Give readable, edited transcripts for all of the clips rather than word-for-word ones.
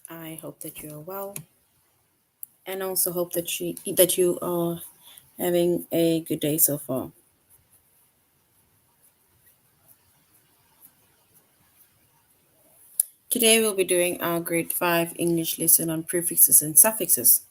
I hope that you are well, and also hope that you are having a good day so far. Today we'll be doing our grade 5 English lesson on prefixes and suffixes.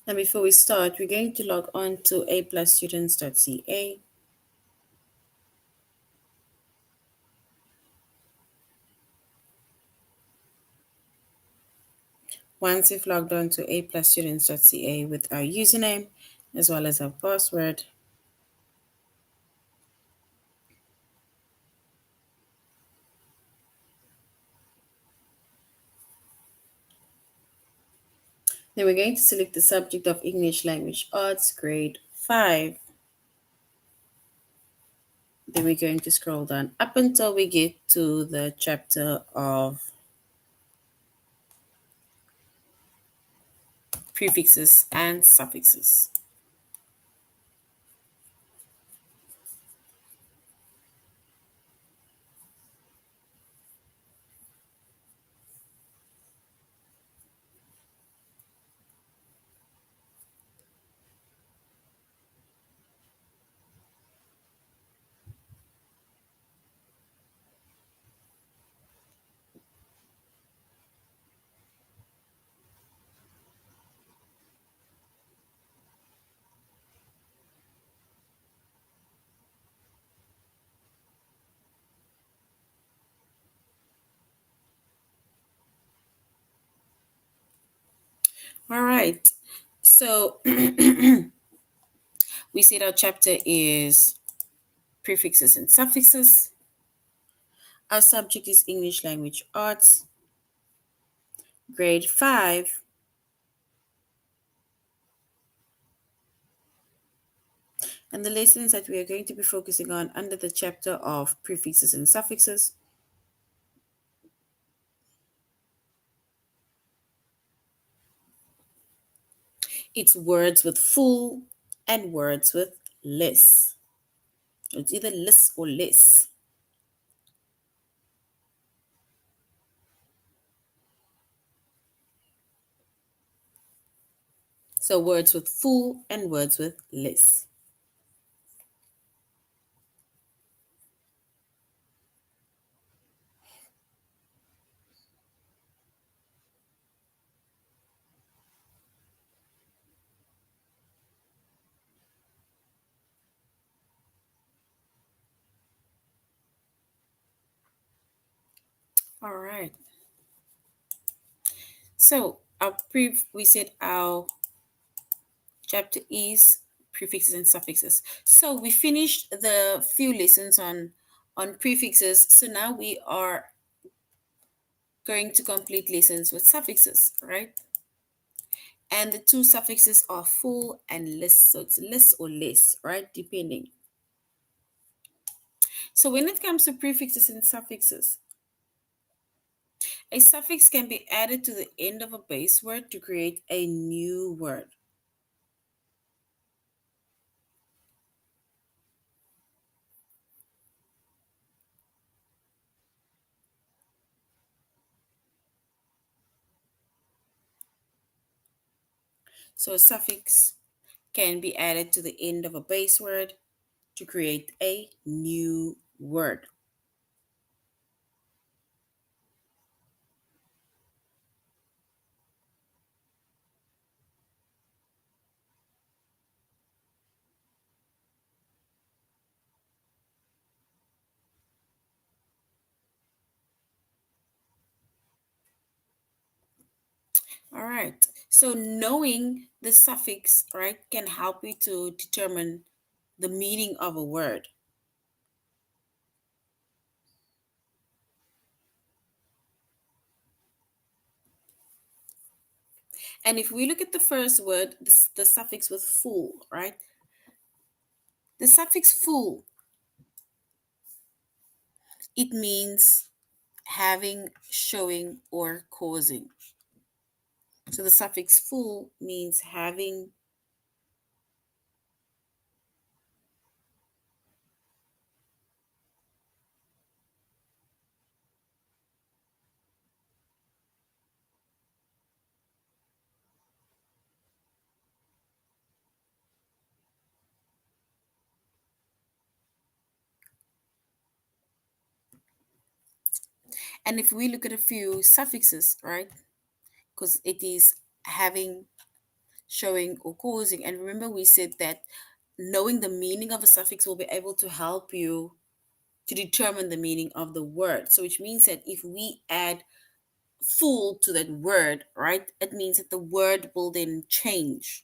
Now before we start, we're going to log on to aplusstudents.ca. Once we've logged on to aplusstudents.ca with our username as well as our password, then we're going to select the subject of English Language Arts, grade 5. Then we're going to scroll down up until we get to the chapter of prefixes and suffixes. All right. So we said our chapter is prefixes and suffixes. Our subject is English Language Arts, grade 5. And the lessons that we are going to be focusing on under the chapter of prefixes and suffixes it's words with full and words with less. It's either less or less. So words with full and words with less. All right. So we said our chapter is prefixes and suffixes. So we finished the few lessons on prefixes. So now we are going to complete lessons with suffixes, right? And the two suffixes are full and less. So it's less or less, right? Depending. So when it comes to prefixes and suffixes, a suffix can be added to the end of a base word to create a new word. So a suffix can be added to the end of a base word to create a new word. All right. So knowing the suffix, right, can help you to determine the meaning of a word. And if we look at the first word, the suffix with full, right? The suffix full, it means having, showing, or causing. So the suffix full means having. And if we look at a few suffixes, right? Because it is having, showing, or causing. And remember, we said that knowing the meaning of a suffix will be able to help you to determine the meaning of the word. So, which means that if we add full to that word, right, it means that the word will then change.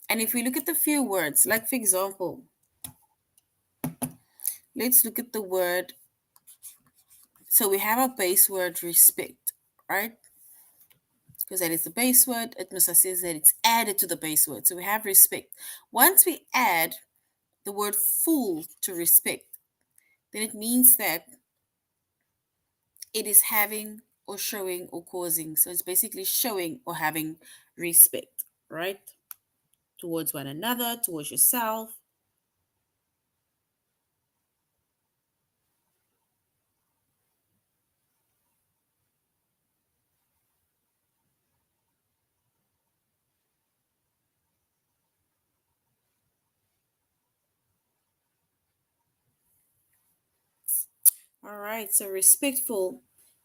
And if we look at the few words, like for example, let's look at the word. So we have a base word respect, right? Because that is the base word. It must says that it's added to the base word. So we have respect. Once we add the word full to respect, then it means that it is having or showing or causing. So it's basically showing or having respect, right? Towards one another, towards yourself. All right, so respectful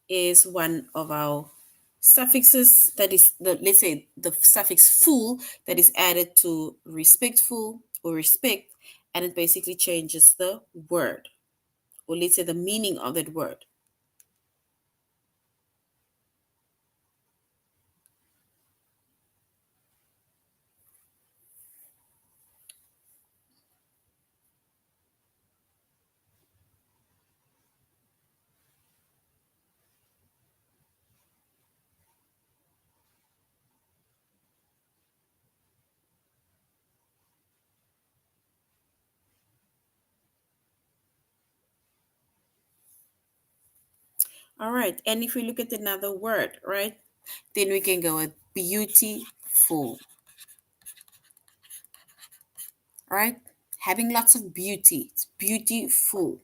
is one of our suffixes that is the, let's say, the suffix full that is added to respectful or respect, and it basically changes the word, or let's say the meaning of that word. All right, and if we look at another word, right, then we can go with beautiful, right? Having lots of beauty, it's beautiful.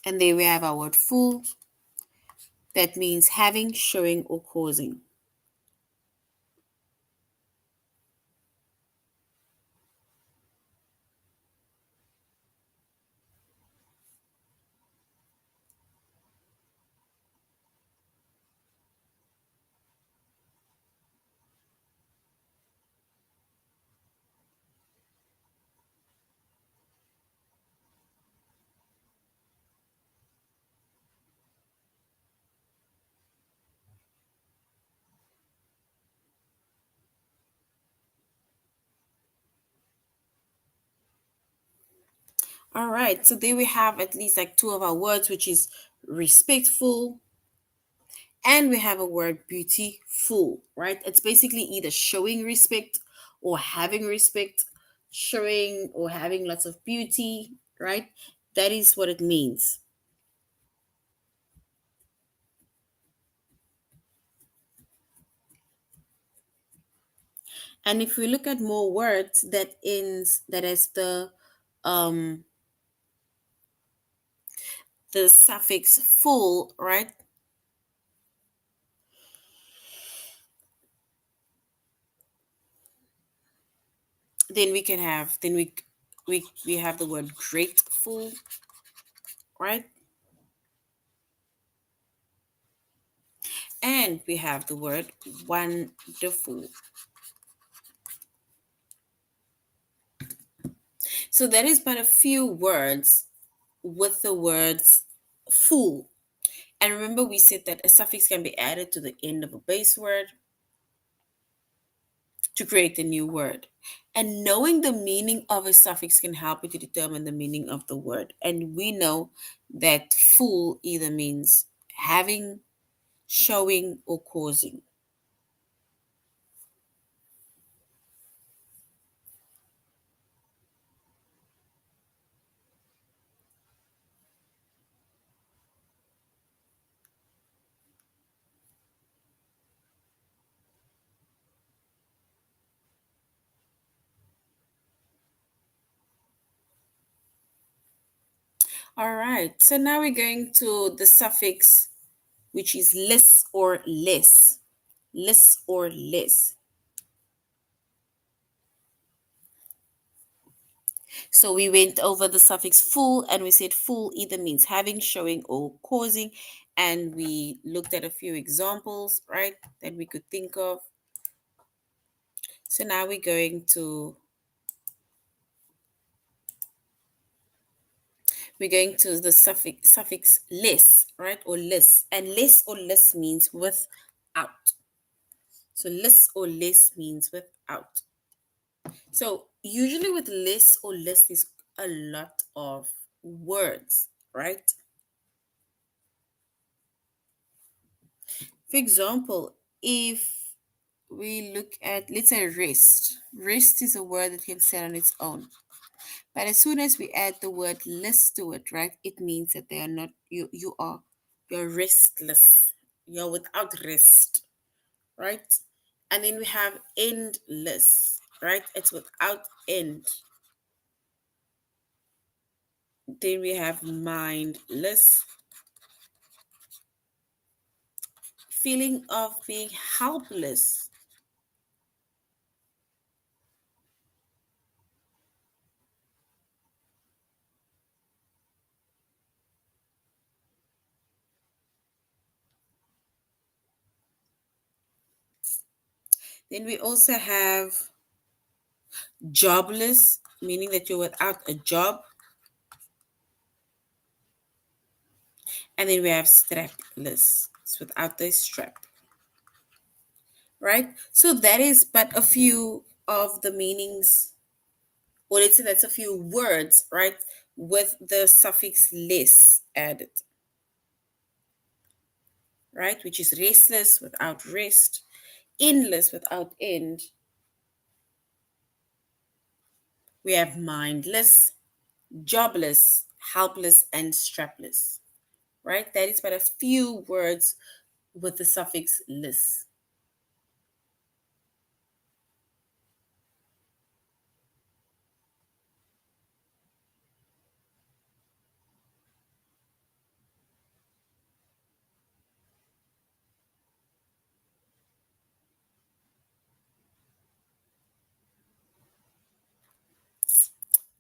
And there we have our word full, that means having, showing, or causing. All right, so there we have at least like two of our words, which is respectful, and we have a word beautiful, right? It's basically either showing respect or having respect, showing or having lots of beauty, right? That is what it means. And if we look at more words that ends that is um the suffix full, right? Then we can have then we have the word grateful, right? And we have the word wonderful. So that is but a few words with the words full. And remember, we said that a suffix can be added to the end of a base word to create a new word. And knowing the meaning of a suffix can help you to determine the meaning of the word. And we know that full either means having, showing, or causing. All right. So now we're going to the suffix, which is less or less. Less or less. So we went over the suffix full and we said full either means having, showing, or causing. And we looked at a few examples, right, that we could think of. So now we're going to the suffix less, right, or less. And less or less means without. So less or less means without. So usually with less or less, there's a lot of words, right? For example, if we look at, let's say, rest. Rest is a word that can stand on its own. But as soon as we add the word less to it, right, it means that they are not, you're restless. You're without rest, right? And then we have endless, right? It's without end. Then we have mindless, feeling of being helpless. Then we also have jobless, meaning that you're without a job. And then we have strapless, it's without the strap, right? So that is but a few of the meanings, or let's say that's a few words, right, with the suffix less added, right, which is restless without rest, endless without end. We have mindless, jobless, helpless, and strapless, right? That is but a few words with the suffix less.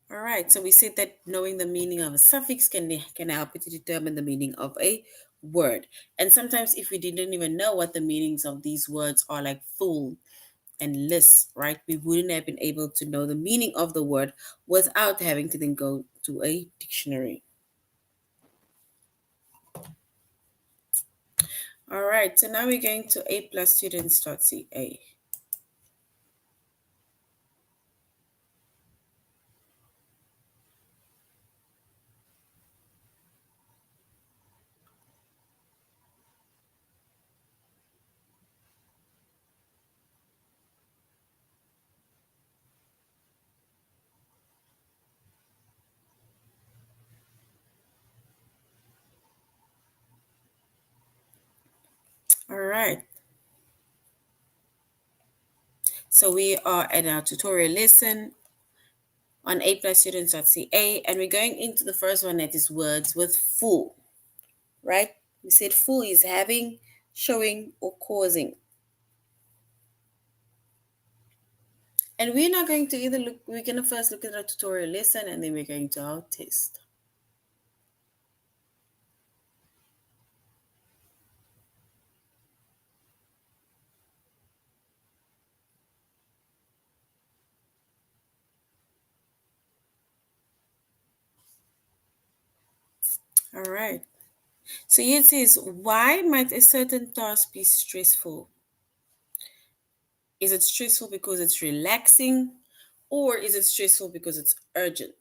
All right, so we said that knowing the meaning of a suffix can help you to determine the meaning of a word. And sometimes if we didn't even know what the meanings of these words are, like full and list, right, we wouldn't have been able to know the meaning of the word without having to then go to a dictionary. All right, so now we're going to a+students.ca. All right, so we are at our tutorial lesson on a+students.ca, and we're going into the first one, that is words with full, right? We said full is having, showing, or causing. And we're not going to either look, we're going to first look at our tutorial lesson and then we're going to our test. All right. So here it says, why might a certain task be stressful? Is it stressful because it's relaxing, or is it stressful because it's urgent?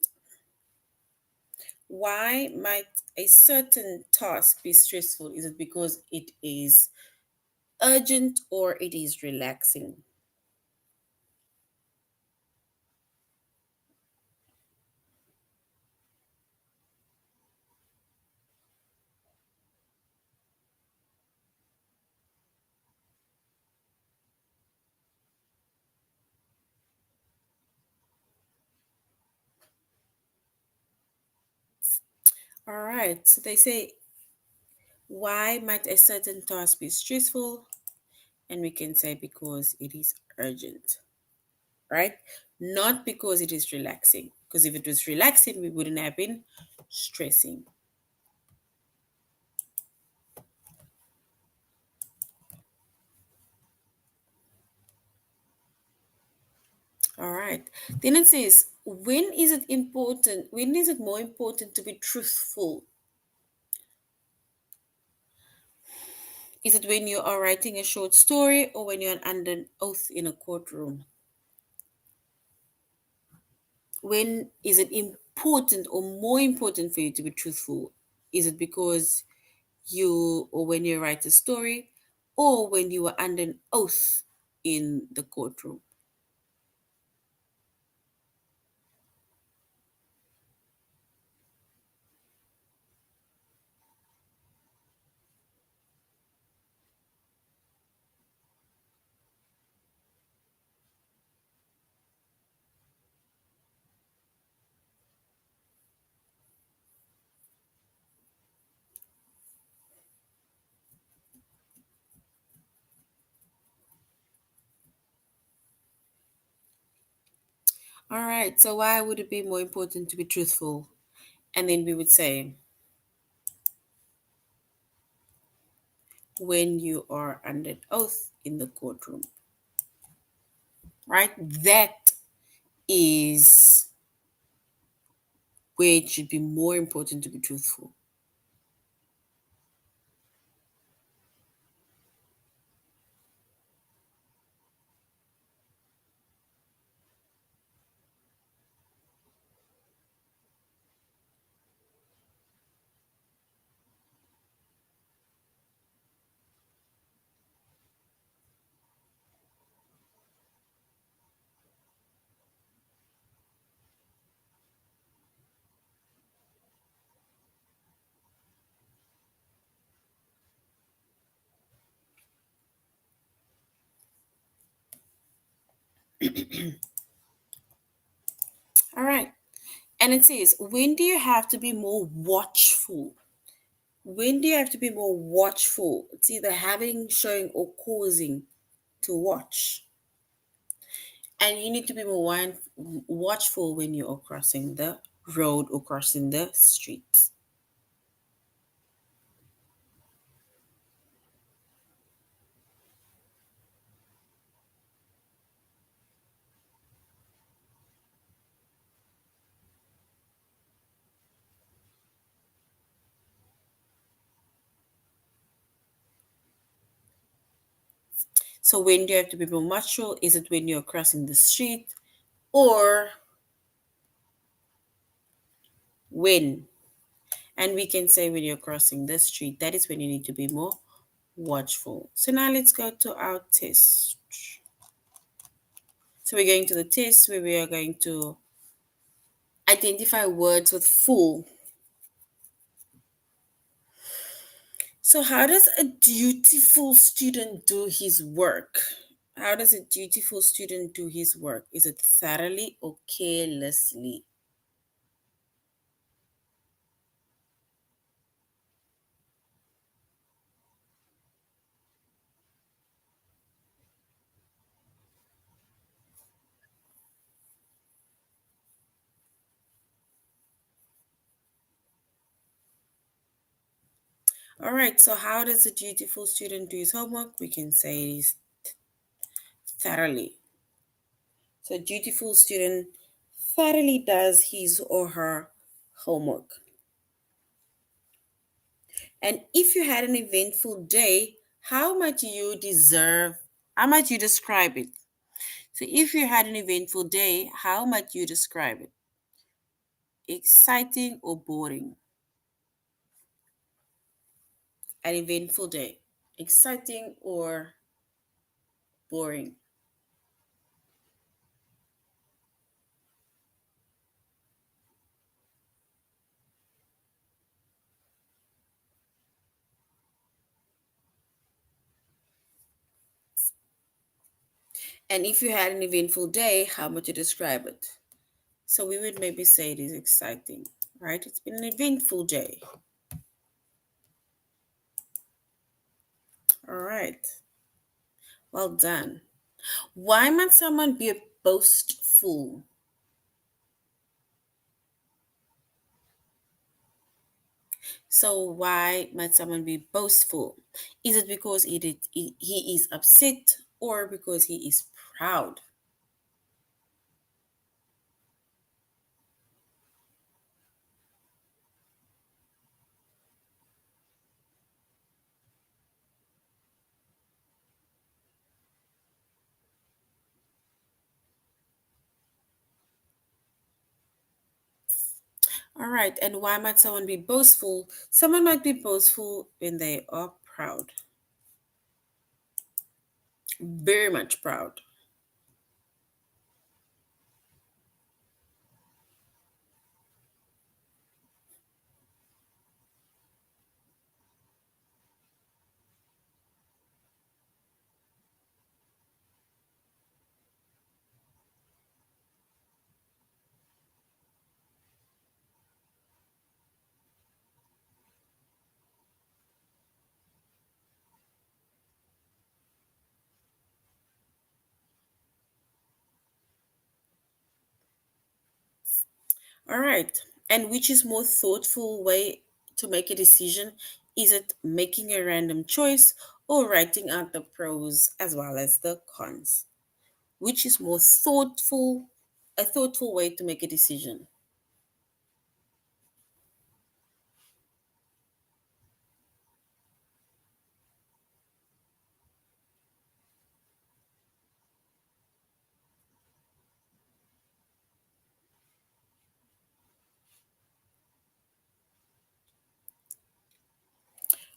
Why might a certain task be stressful? Is it because it is urgent or it is relaxing? All right. So they say, why might a certain task be stressful? And we can say because it is urgent, right? Not because it is relaxing. Because if it was relaxing, we wouldn't have been stressing. All right. Then it says, when is it important? When is it more important to be truthful? Is it when you are writing a short story or when you're under an oath in a courtroom? When is it important or more important for you to be truthful? Is it because you, or when you write a story, or when you are under an oath in the courtroom? All right, so why would it be more important to be truthful? And then we would say, when you are under an oath in the courtroom, right? That is where it should be more important to be truthful. All right. And it says, when do you have to be more watchful? When do you have to be more watchful? It's either having, showing, or causing to watch. And you need to be more watchful when you are crossing the road or crossing the street. So when do you have to be more watchful? Is it when you're crossing the street or when? And we can say when you're crossing the street, that is when you need to be more watchful. So now let's go to our test. So we're going to the test where we are going to identify words with full. So how does a dutiful student do his work? How does a dutiful student do his work? Is it thoroughly or carelessly? All right, so how does a dutiful student do his homework? We can say it is thoroughly. So a dutiful student thoroughly does his or her homework. And if you had an eventful day, how might you deserve, how might you describe it? So if you had an eventful day, how might you describe it? Exciting or boring? An eventful day. Exciting or boring? And if you had an eventful day, how would you describe it? So we would maybe say it is exciting. Right? It's been an eventful day. All right. Well done. Why might someone be a boastful? So why might someone be boastful? Is it because he is upset or because he is proud? All right. And why might someone be boastful? Someone might be boastful when they are proud, very much proud. All right. And which is more thoughtful way to make a decision? Is it making a random choice or writing out the pros as well as the cons? Which is more thoughtful, a thoughtful way to make a decision?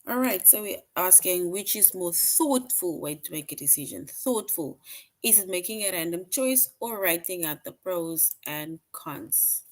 All right, so we're asking which is more thoughtful way to make a decision. Thoughtful. Is it making a random choice or writing out the pros and cons?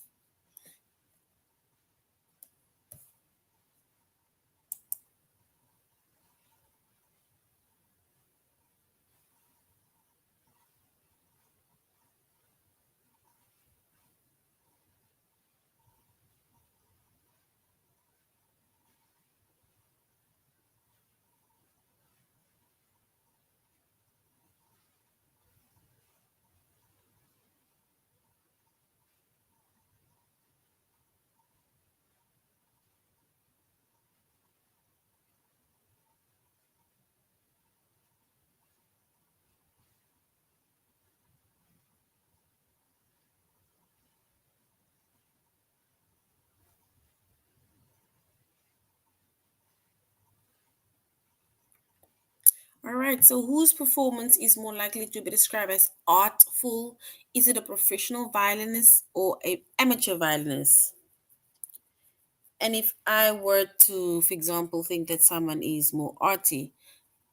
All right, so whose performance is more likely to be described as artful? Is it a professional violinist or a amateur violinist? And if I were to, for example, think that someone is more arty,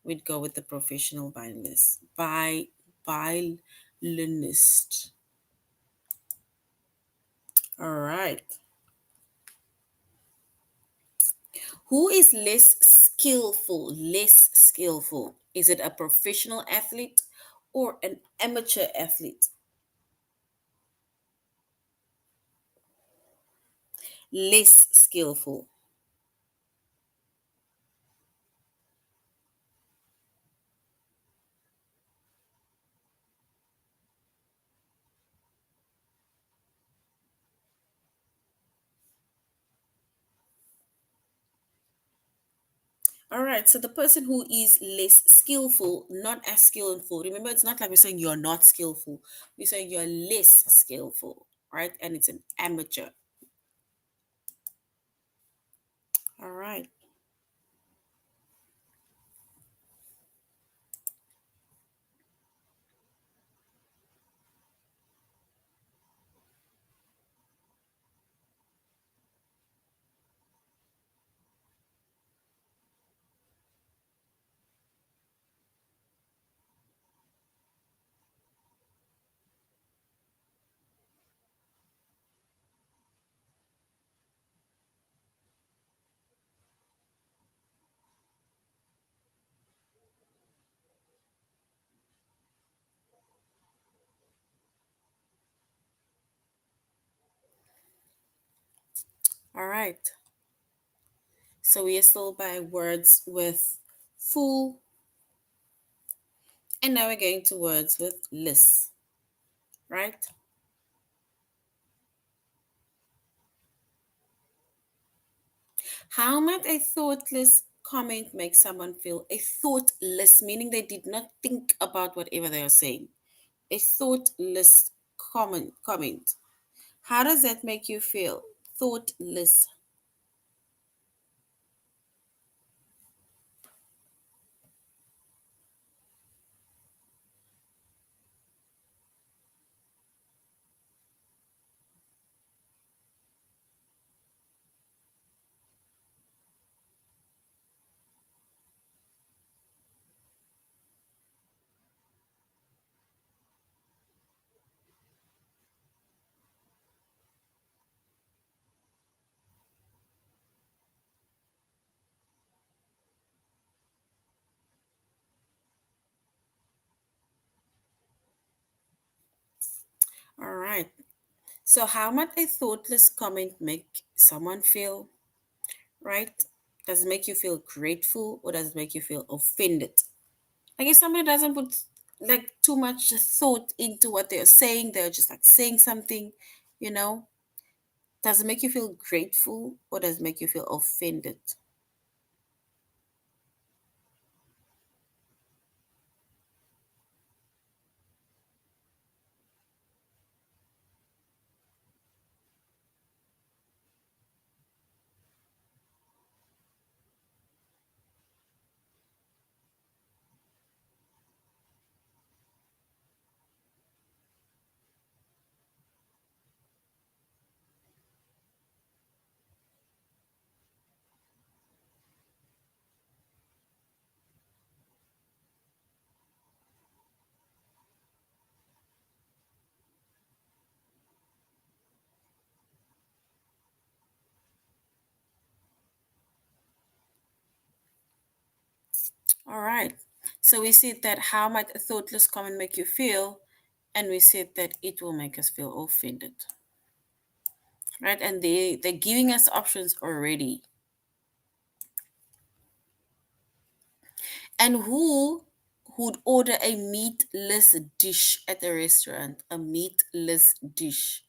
we'd go with the professional violinist. Violinist. All right. Who is less skillful? Less skillful. Is it a professional athlete or an amateur athlete? Less skillful. All right, so the person who is less skillful, not as skillful. Remember, it's not like we're saying you're not skillful. We're saying you're less skillful, right? And it's an amateur. All right. All right. So we are still by words with full, and now we're going to words with less, right? How might a thoughtless comment make someone feel? A thoughtless, meaning they did not think about whatever they are saying. A thoughtless comment. How does that make you feel? Thoughtless. All right. So how might a thoughtless comment make someone feel? Right? Does it make you feel grateful or does it make you feel offended? Like if somebody doesn't put like too much thought into what they're saying, they're just like saying something, you know, does it make you feel grateful or does it make you feel offended? All right. So we said that how might a thoughtless comment make you feel? And we said that it will make us feel offended. Right? And they're giving us options already. And who would order a meatless dish at a restaurant? A meatless dish.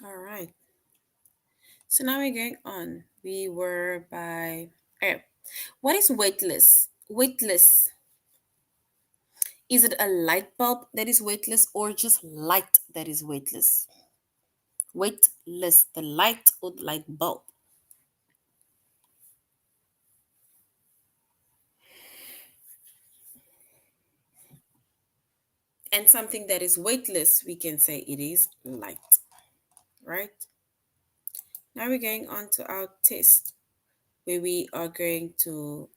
All right. So now we're going on. We were by. Okay. What is weightless? Weightless. Is it a light bulb that is weightless or just light that is weightless? Weightless, the light or the light bulb. And something that is weightless, we can say it is light, right? Now we're going on to our test where we are going to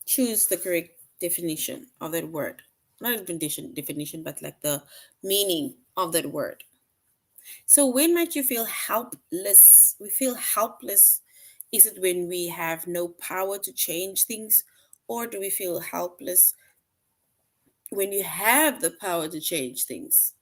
choose the correct definition of that word. Not a definition, but like the meaning of that word. So when might you feel helpless? We feel helpless. Is it when we have no power to change things? Or do we feel helpless when you have the power to change things?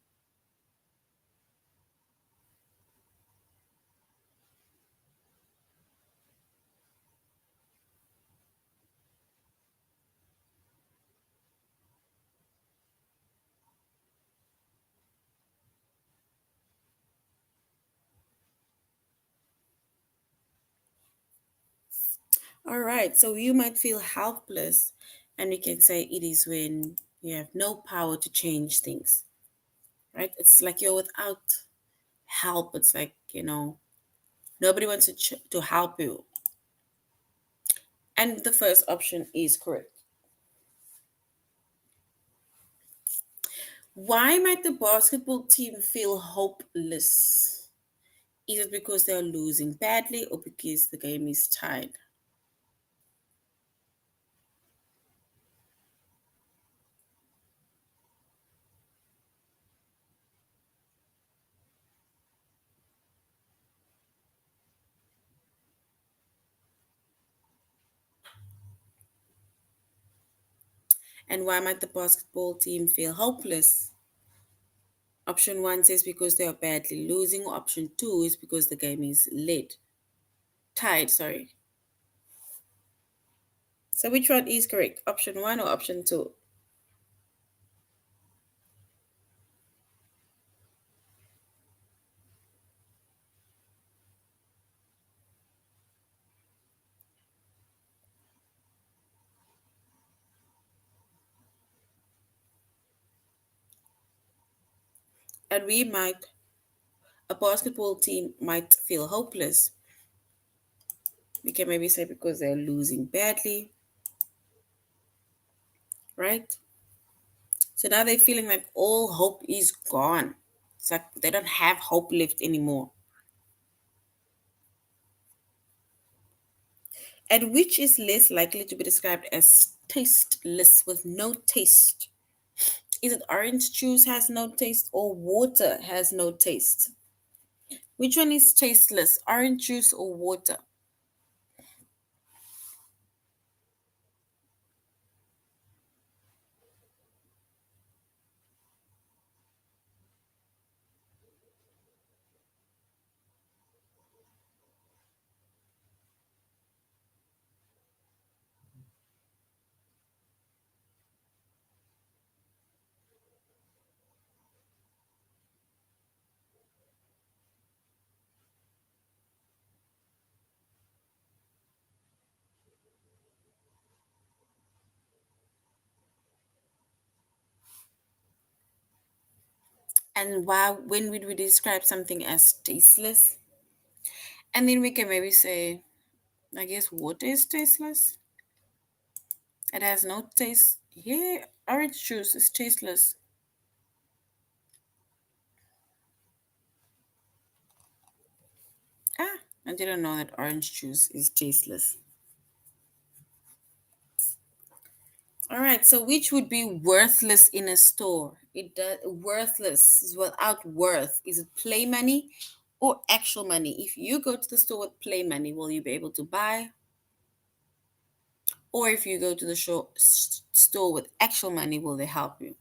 All right, so you might feel helpless. And we can say it is when you have no power to change things, right? It's like you're without help. It's like, nobody wants to help you. And the first option is correct. Why might the basketball team feel hopeless? Is it because they're losing badly or because the game is tied? And why might the basketball team feel hopeless? Option one says because they are badly losing, or option two is because the game is tied, sorry. So which one is correct? Option one or option two? And a basketball team might feel hopeless. We can maybe say because they're losing badly, right? So now they're feeling like all hope is gone. It's like they don't have hope left anymore. And which is less likely to be described as tasteless with no taste? Is it orange juice has no taste or water has no taste? Which one is tasteless, orange juice or water? And why, when would we describe something as tasteless? And then we can maybe say, I guess water is tasteless. It has no taste. Yeah, orange juice is tasteless. Ah, I didn't know that orange juice is tasteless. All right, so which would be worthless in a store? It does worthless is without worth. Is it play money or actual money? If you go to the store with play money, will you be able to buy? Or if you go to the store with actual money, will they help you?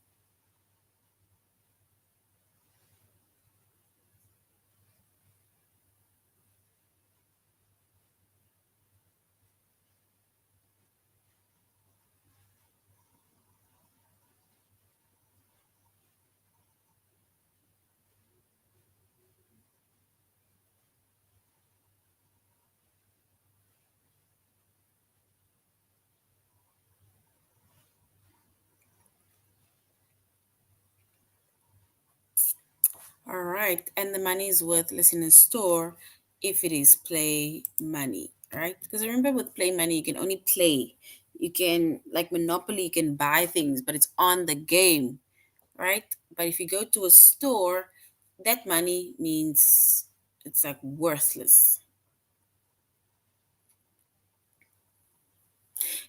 All right, and the money is worthless in a store if it is play money, right? Because remember, with play money, you can only play. You can, like Monopoly, you can buy things, but it's on the game, right? But if you go to a store, that money means it's like worthless.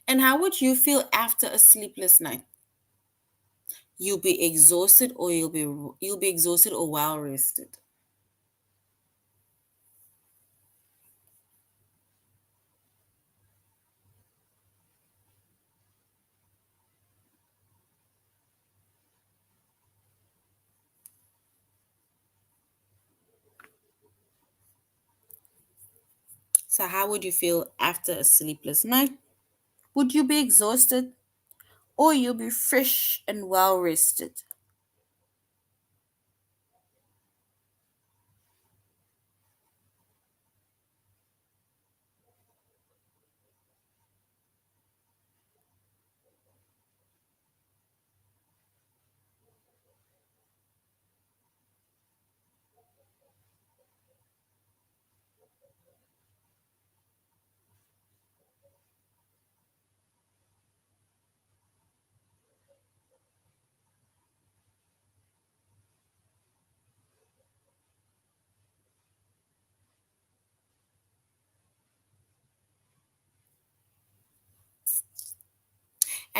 And how would you feel after a sleepless night? You'll be exhausted, or you'll be exhausted or well rested. So how would you feel after a sleepless night? Would you be exhausted, or you'll be fresh and well rested?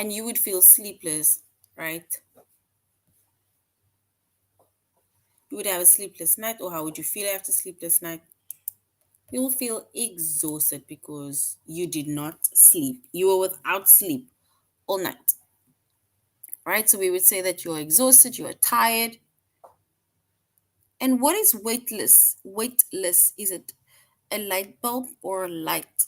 and you would feel sleepless, right? You would have a sleepless night, or how would you feel after sleepless night? You'll feel exhausted because you did not sleep. You were without sleep all night, right? So we would say that you're exhausted, you are tired. And what is weightless? Weightless, is it a light bulb or a light?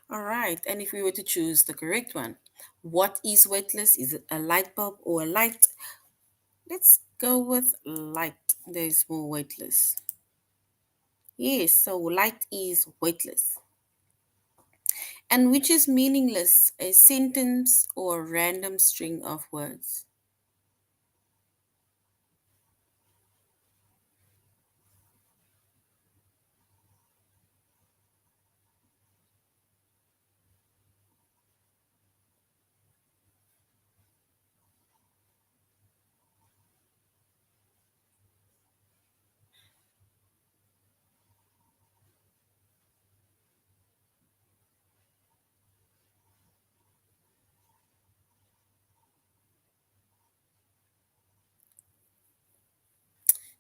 All right. And if we were to choose the correct one, what is weightless? Is it a light bulb or a light? Let's go with light. There is more weightless. Yes, so light is weightless. And which is meaningless, a sentence or a random string of words.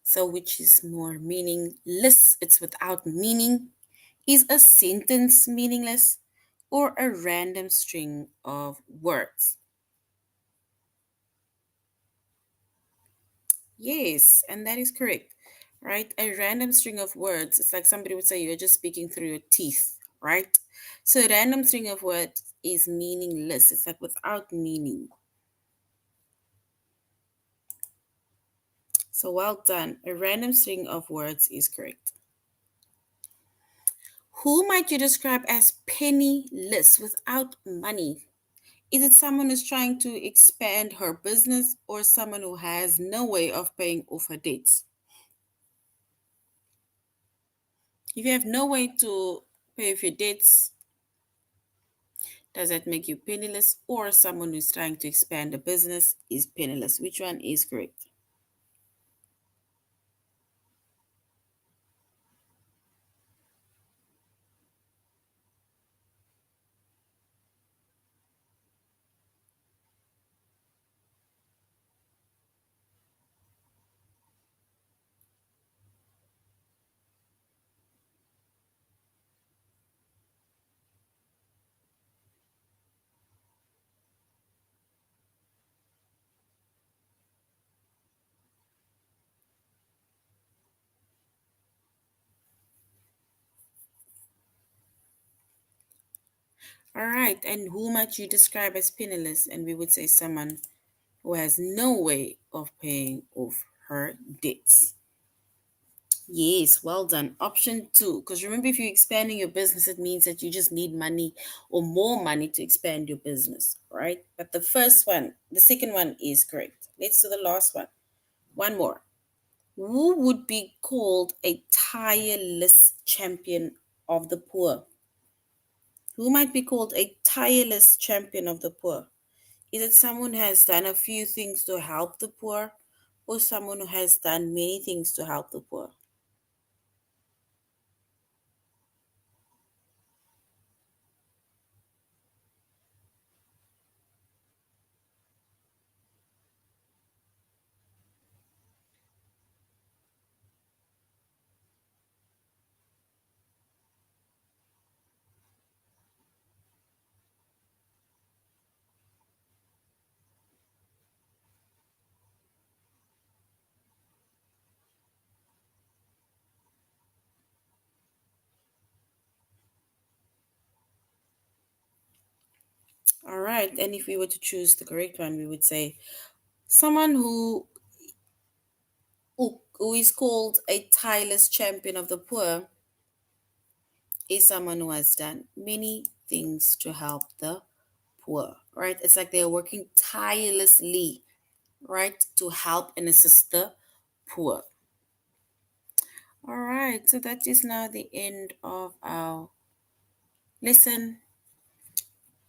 So which is more meaningless? It's without meaning. Is a sentence meaningless or a random string of words? Yes, and that is correct, right? A random string of words, it's like somebody would say you're just speaking through your teeth, right? So a random string of words is meaningless. It's like without meaning. So well done. A random string of words is correct. Who might you describe as penniless without money? Is it someone who's trying to expand her business or someone who has no way of paying off her debts? If you have no way to pay off your debts, does that make you penniless, or someone who's trying to expand a business is penniless? Which one is correct? All right, and who might you describe as penniless? And we would say someone who has no way of paying off her debts. Yes, well done. Option two, because remember, if you're expanding your business, it means that you just need money or more money to expand your business, right? But the second one is correct. Let's do the last one. One more. Who would be called a tireless champion of the poor? Who might be called a tireless champion of the poor? Is it someone who has done a few things to help the poor, or someone who has done many things to help the poor? All right, and if we were to choose the correct one, we would say someone who is called a tireless champion of the poor is someone who has done many things to help the poor, right? It's like they're working tirelessly, right, to help and assist the poor. All right, so that is now the end of our lesson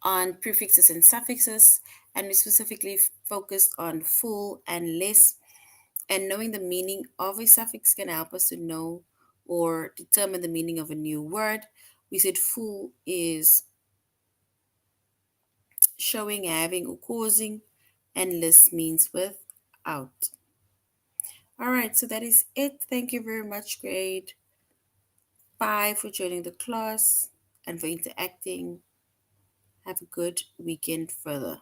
on prefixes and suffixes, and we specifically focused on full and less. And knowing the meaning of a suffix can help us to know or determine the meaning of a new word. We said full is showing, having, or causing, and less means without. All right, so that is it. Thank you very much, grade 5, for joining the class and for interacting. Have a good weekend further.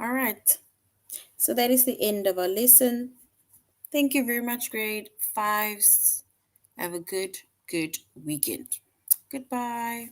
All right, so that is the end of our lesson. Thank you very much, grade 5s. Have a good weekend. Goodbye.